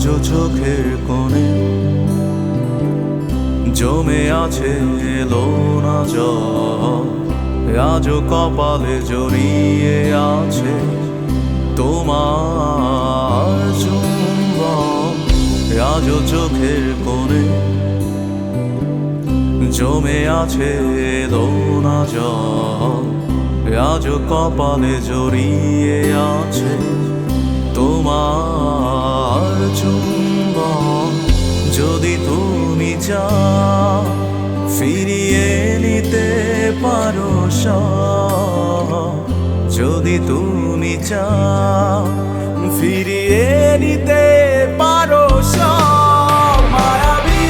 আজও চোখের কোণে জমে আছে এলো না জল, আজও কপালে জড়িয়ে আছে তোমার চুম্বন। আজও চোখের কোণে জমে আছে এলো না জল, আজও কপালে জড়িয়ে আছে তোমার চুম্বন। যদি তুমি চাও ফিরিয়ে নিতে পারো সব, যদি তুমি চাও ফিরিয়ে নিতে পারো সব। মায়াবী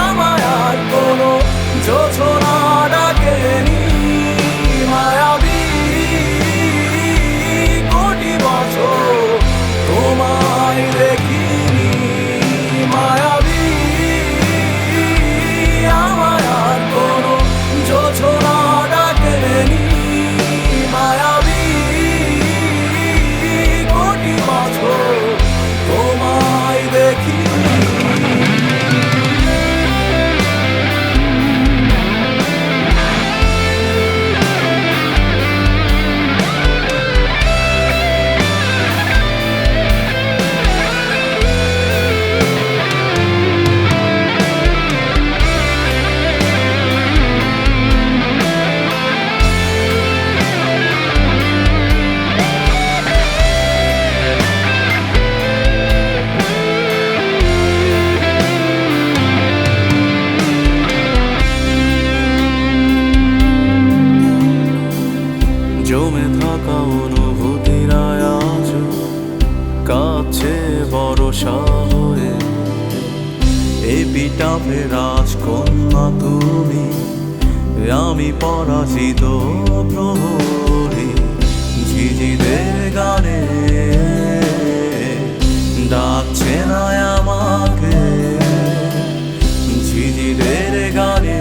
আমায় আর কোনো যোছনা ডাকেনি, মায়াবী কোটি বছর তোমায় দেখিনি। মায়াবী আমায় আর কোনো যোছনা ডাকেনি, মায়াবী কোটি বছর তোমায় দেখিনি। জমে থাকা অনুভূতিরা আজ কাছে ভরসা হয়ে, এপিটাফে রাজকন্যা তুমি, আমি পরাজিত প্রহরী। ঝিঝিদের গানে ডাকছে না আমাকে, ঝিঝিদের গানে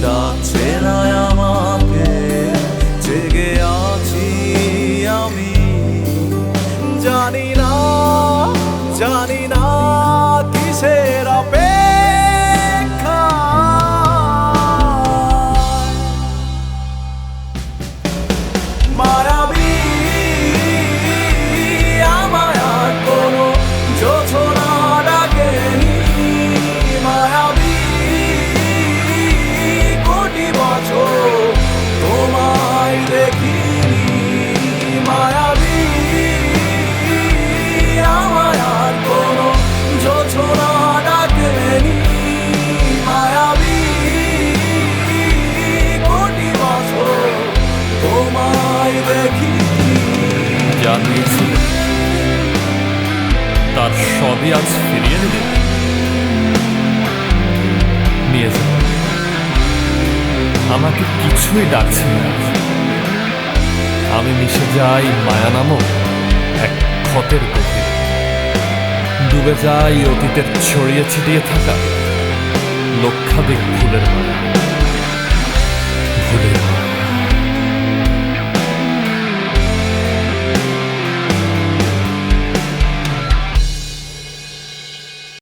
ডাকছে না আমাকে। জেগে আছি আমি, জানি না জানি না কিসের অপেক্ষা। মায়াবী আমায় আর কোনো যোছনা ডাকেনি, মায়াবী কোটি বছর তোমায় দেখিনি। মায়াবী আমায় আর কোনো যোছনা ডাকেনি, মায়াবী কোটি বছর তোমায় দেখিনি। যা দিয়েছিল তার সবই আজ ফিরিয়ে দিলে, নিয়ে যাও। আমাকে কিছুই ডাকছে না, আমি মিশে যাই মায়া নামক এক ক্ষতের গভীরে, ডুবে যাই অতীতের ছড়িয়ে ছিটিয়ে থাকা লক্ষাধিক ভুলের মায়া। ভুলের